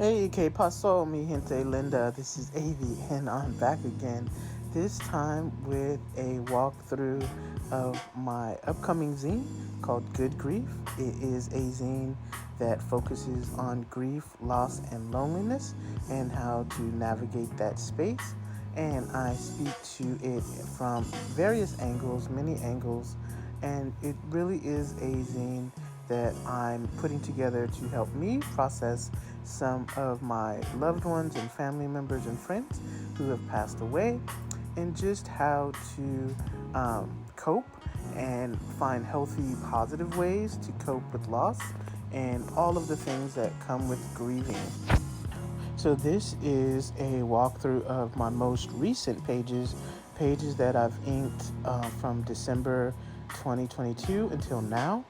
Hey, que pasó, mi gente linda? This is Avi, and I'm back again. This time with a walkthrough of my upcoming zine called Good Grief. It is a zine that focuses on grief, loss, and loneliness and how to navigate that space. And I speak to it from various angles, many angles, and it really is a zine that I'm putting together to help me process some of my loved ones and family members and friends who have passed away, and just how to cope and find healthy, positive ways to cope with loss and all of the things that come with grieving. So this is a walkthrough of my most recent pages that I've inked from December 2022 until now.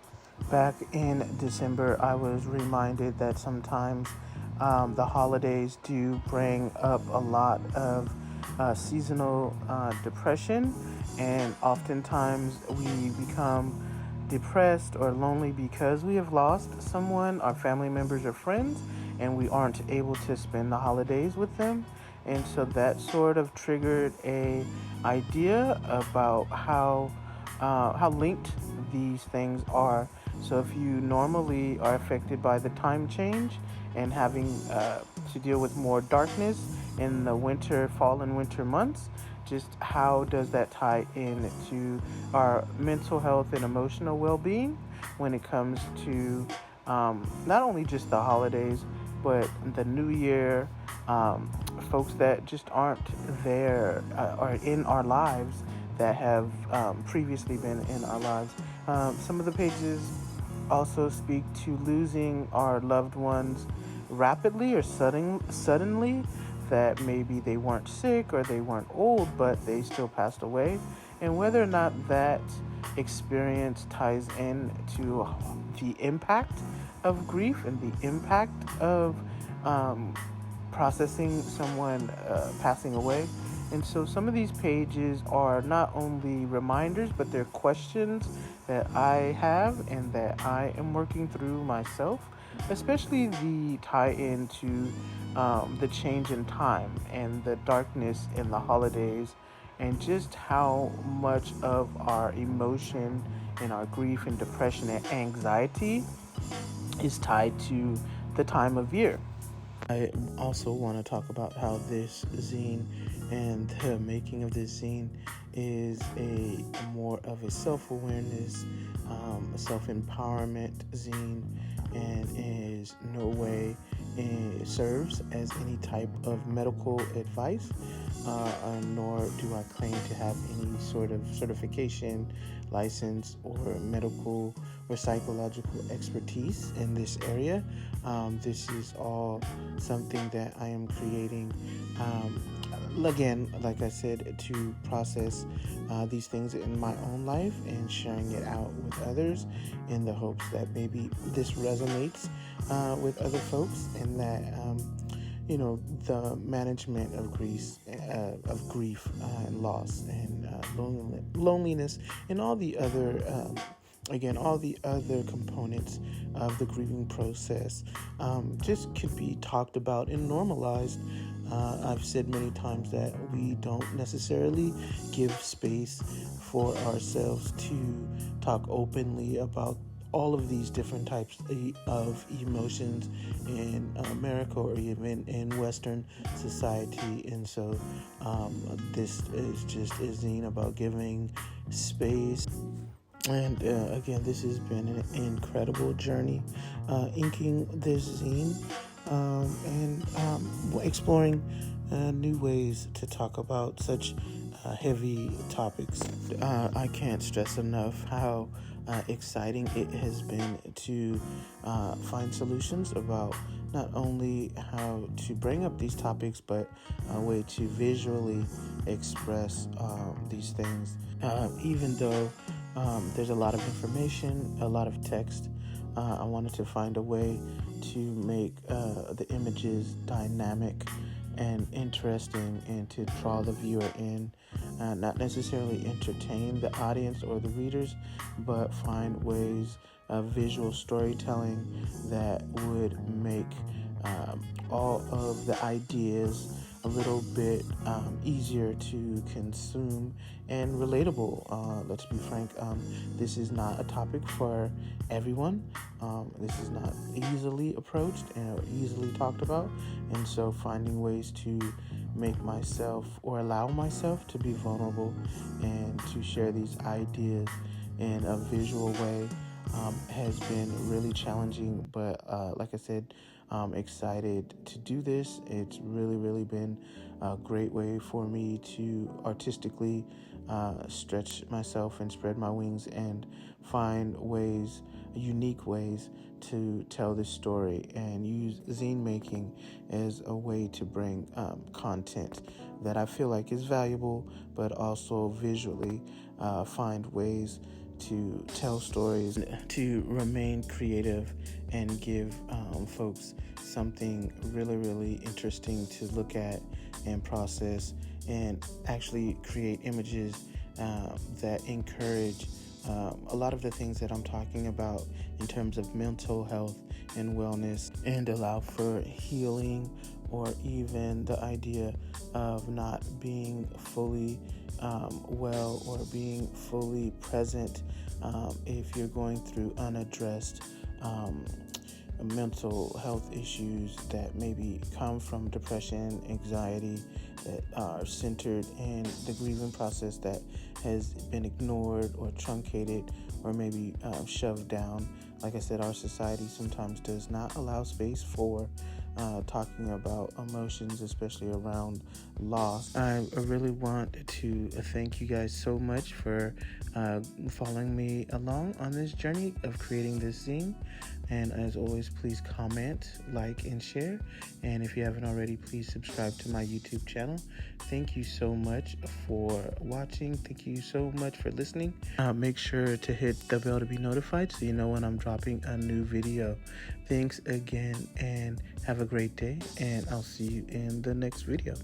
Back in December, I was reminded that sometimes the holidays do bring up a lot of seasonal depression, and oftentimes we become depressed or lonely because we have lost someone, our family members or friends, and we aren't able to spend the holidays with them. And so that sort of triggered a idea about how linked these things are. So if you normally are affected by the time change and having to deal with more darkness in the fall and winter months, just how does that tie into our mental health and emotional well-being when it comes to not only just the holidays, but the new year, folks that just aren't there or in our lives that have previously been in our lives. Some of the pages also speak to losing our loved ones rapidly or suddenly, that maybe they weren't sick or they weren't old, but they still passed away, and whether or not that experience ties in to the impact of grief and the impact of um, processing someone passing away. And so some of these pages are not only reminders, but they're questions that I have and that I am working through myself, especially the tie into the change in time and the darkness in the holidays, and just how much of our emotion and our grief and depression and anxiety is tied to the time of year. I also want to talk about how this zine and the making of this zine is a more of a self-awareness, self-empowerment zine, and is no way it serves as any type of medical advice, nor do I claim to have any sort of certification, license, or medical or psychological expertise in this area. This is all something that I am creating, again, like I said, to process these things in my own life and sharing it out with others in the hopes that maybe this resonates with other folks, and that the management of grief and loss and loneliness and all the other all the other components of the grieving process just could be talked about and normalized. I've said many times that we don't necessarily give space for ourselves to talk openly about all of these different types of emotions in America or even in Western society. And so this is just a zine about giving space. And again, this has been an incredible journey inking this zine, and exploring new ways to talk about such heavy topics. I can't stress enough how exciting it has been to find solutions about not only how to bring up these topics, but a way to visually express these things. Even though there's a lot of information, a lot of text, I wanted to find a way to make the images dynamic and interesting, and to draw the viewer in, not necessarily entertain the audience or the readers, but find ways of visual storytelling that would make all of the ideas a little bit easier to consume and relatable. Let's be frank, this is not a topic for everyone. This is not easily approached or easily talked about, and so finding ways to make myself or allow myself to be vulnerable and to share these ideas in a visual way has been really challenging, but like I said, I'm excited to do this. It's really been a great way for me to artistically stretch myself and spread my wings and find ways, unique ways to tell this story, and use zine making as a way to bring content that I feel like is valuable, but also visually find ways to tell stories, to remain creative, and give folks something really interesting to look at and process, and actually create images that encourage a lot of the things that I'm talking about in terms of mental health and wellness, and allow for healing, or even the idea of not being fully well or being fully present if you're going through unaddressed mental health issues that maybe come from depression, anxiety, that are centered in the grieving process that has been ignored or truncated, or maybe shoved down. Like I said, our society sometimes does not allow space for talking about emotions, especially around loss. I really want to thank you guys so much for following me along on this journey of creating this zine. And as always, please comment, like, and share. And if you haven't already, please subscribe to my YouTube channel. Thank you so much for watching. Thank you so much for listening. Make sure to hit the bell to be notified so you know when I'm dropping a new video. Thanks again, and have a great day, and I'll see you in the next video.